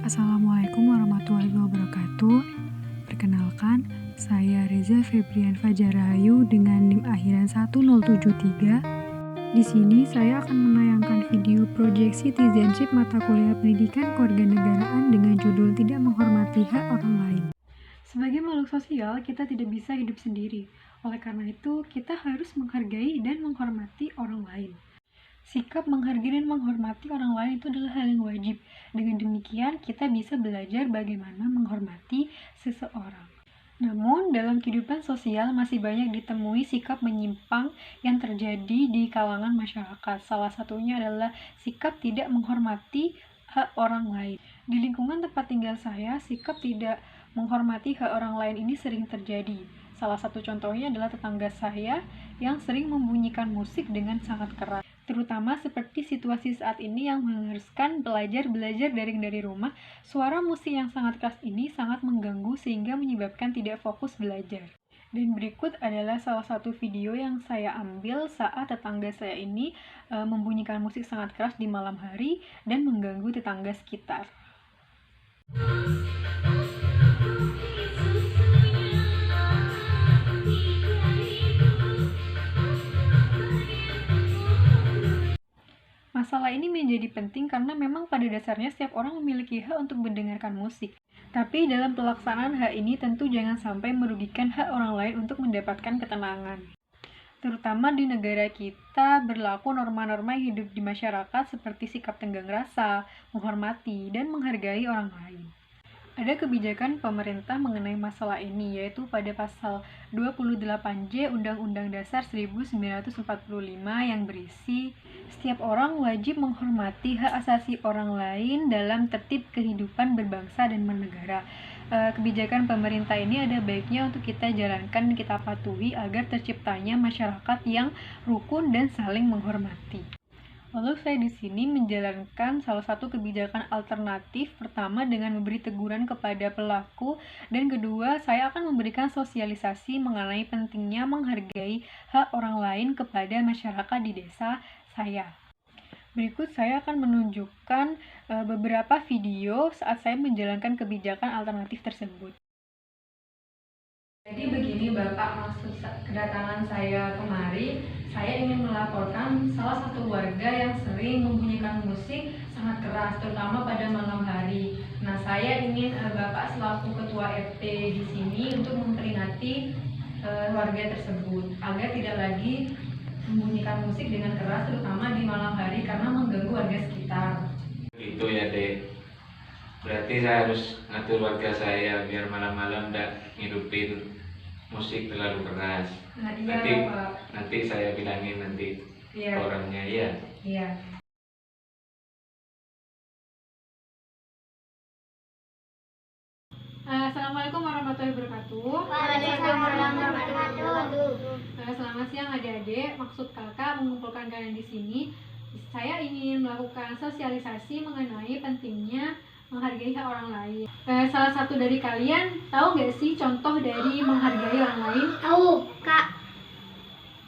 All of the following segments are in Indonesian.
Assalamualaikum warahmatullahi wabarakatuh. Perkenalkan, saya Reza Febrian Fajar Rahayu dengan NIM akhiran 1073. Di sini saya akan menayangkan video project citizenship mata kuliah pendidikan kewarganegaraan dengan judul Tidak Menghormati Hak Orang Lain. Sebagai makhluk sosial, kita tidak bisa hidup sendiri. Oleh karena itu, kita harus menghargai dan menghormati orang lain. Sikap menghargai dan menghormati orang lain itu adalah hal yang wajib. Dengan demikian, kita bisa belajar bagaimana menghormati seseorang. Namun, dalam kehidupan sosial masih banyak ditemui sikap menyimpang yang terjadi di kalangan masyarakat. Salah satunya adalah sikap tidak menghormati hak orang lain. Di lingkungan tempat tinggal saya, sikap tidak menghormati hak orang lain ini sering terjadi. Salah satu contohnya adalah tetangga saya yang sering membunyikan musik dengan sangat keras. Terutama seperti situasi saat ini yang mengharuskan belajar daring dari rumah, suara musik yang sangat keras ini sangat mengganggu sehingga menyebabkan tidak fokus belajar. Dan berikut adalah salah satu video yang saya ambil saat tetangga saya ini membunyikan musik sangat keras di malam hari dan mengganggu tetangga sekitar. Masalah ini menjadi penting karena memang pada dasarnya setiap orang memiliki hak untuk mendengarkan musik. Tapi dalam pelaksanaan hak ini tentu jangan sampai merugikan hak orang lain untuk mendapatkan ketenangan. Terutama di negara kita berlaku norma-norma yang hidup di masyarakat seperti sikap tenggang rasa, menghormati, dan menghargai orang lain. Ada kebijakan pemerintah mengenai masalah ini, yaitu pada pasal 28J Undang-Undang Dasar 1945 yang berisi, setiap orang wajib menghormati hak asasi orang lain dalam tertib kehidupan berbangsa dan bernegara. Kebijakan pemerintah ini ada baiknya untuk kita jalankan dan kita patuhi agar terciptanya masyarakat yang rukun dan saling menghormati. Lalu saya di sini menjalankan salah satu kebijakan alternatif, pertama dengan memberi teguran kepada pelaku, dan kedua saya akan memberikan sosialisasi mengenai pentingnya menghargai hak orang lain kepada masyarakat di desa saya. Berikut saya akan menunjukkan beberapa video saat saya menjalankan kebijakan alternatif tersebut. Jadi begini Bapak, maksud kedatangan saya kemari, saya ingin melaporkan salah satu warga yang sering membunyikan musik sangat keras, terutama pada malam hari. Nah, saya ingin Bapak selaku ketua RT di sini untuk memperingati warga tersebut agar tidak lagi membunyikan musik dengan keras, terutama di malam hari karena mengganggu warga sekitar. Itu ya Dek. Berarti saya harus ngatur warga saya biar malam-malam tidak ngidupin musik terlalu keras. Nah, iya, nanti saya bilangin nanti orangnya ya. Iya. Assalamualaikum warahmatullahi wabarakatuh. Waalaikumsalam warahmatullahi wabarakatuh. Selamat siang adik-adik. Maksud kakak mengumpulkan kalian di sini, saya ingin melakukan sosialisasi mengenai pentingnya menghargai hak orang lain. Salah satu dari kalian tahu nggak sih contoh dari menghargai orang lain? Tahu, Kak.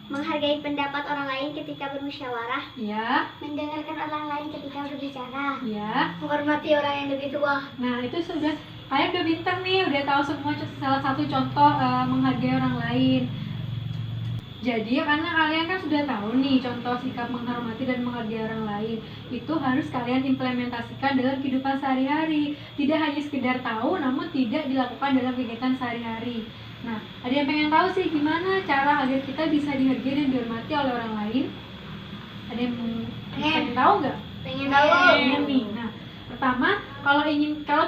Menghargai pendapat orang lain ketika bermusyawarah. Ya. Mendengarkan orang lain ketika berbicara. Ya. Menghormati orang yang lebih tua. Nah, itu sudah kalian udah pintar nih, udah tahu semua salah satu contoh menghargai orang lain. Jadi karena kalian kan sudah tahu nih contoh sikap menghormati dan menghargai orang lain, itu harus kalian implementasikan dalam kehidupan sehari-hari. Tidak hanya sekedar tahu namun tidak dilakukan dalam kegiatan sehari-hari. Nah, ada yang pengen tahu sih gimana cara agar kita bisa dihargai dan dihormati oleh orang lain? Ada yang pengen tahu nggak? Pengen tahu. Pengen nih. Nah, pertama, kalau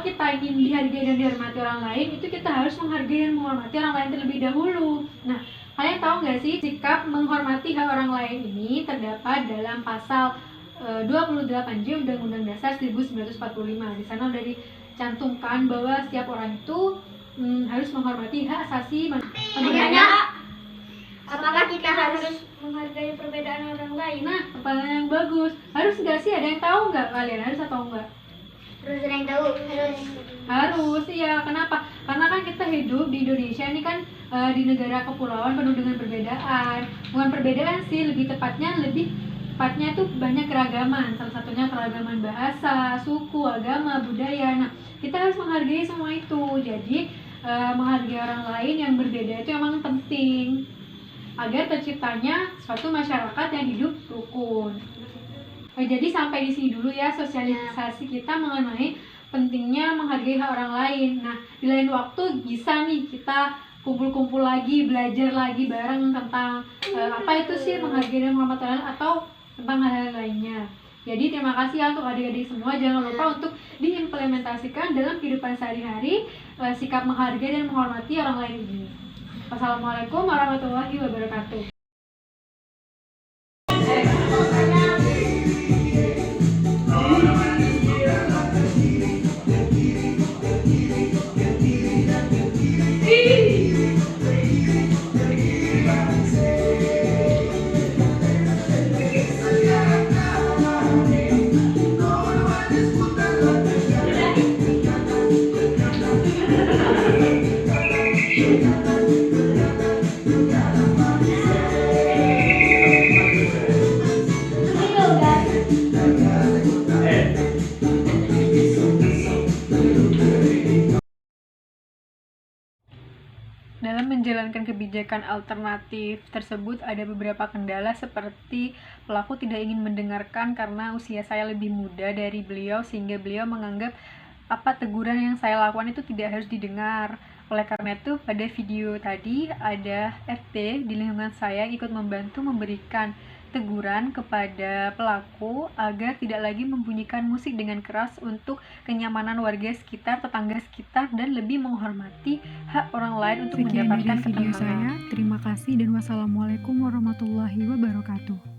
kita ingin dihargai dan dihormati orang lain, itu kita harus menghargai dan menghormati orang lain terlebih dahulu. Nah, kalian tahu nggak sih sikap menghormati hak orang lain ini terdapat dalam pasal 28J Undang-Undang Dasar 1945. Di sana sudah dicantumkan bahwa setiap orang itu harus menghormati hak asasi manusia. Apakah kita harus menghargai perbedaan orang lain? Nah, pertanyaan yang bagus. Harus nggak sih? Ada yang tahu nggak kalian? Harus atau enggak? Harus ada yang tahu. Harus, iya. Kenapa? Karena kan kita hidup di Indonesia ini kan di negara kepulauan penuh dengan perbedaan. Bukan perbedaan sih, lebih tepatnya tuh banyak keragaman. Salah satunya keragaman bahasa, suku, agama, budaya. Nah, kita harus menghargai semua itu. Jadi menghargai orang lain yang berbeda itu memang penting agar terciptanya suatu masyarakat yang hidup rukun. Jadi sampai di sini dulu ya sosialisasi kita mengenai pentingnya menghargai hak orang lain. Nah, di lain waktu bisa nih kita kumpul-kumpul lagi, belajar lagi bareng tentang apa itu sih menghargai dan menghormati orang lain atau tentang hal-hal lainnya. Jadi terima kasih ya untuk adik-adik semua. Jangan lupa untuk diimplementasikan dalam kehidupan sehari-hari sikap menghargai dan menghormati orang lain ini. Wassalamualaikum warahmatullahi wabarakatuh. Dalam menjalankan kebijakan alternatif tersebut ada beberapa kendala seperti pelaku tidak ingin mendengarkan karena usia saya lebih muda dari beliau sehingga beliau menganggap apa teguran yang saya lakukan itu tidak harus didengar. Oleh karena itu pada video tadi ada RT di lingkungan saya ikut membantu memberikan teguran kepada pelaku agar tidak lagi membunyikan musik dengan keras untuk kenyamanan warga sekitar, tetangga sekitar, dan lebih menghormati hak orang lain untuk Sekian mendapatkan dari video ketenangan. saya. Terima kasih dan wassalamualaikum warahmatullahi wabarakatuh.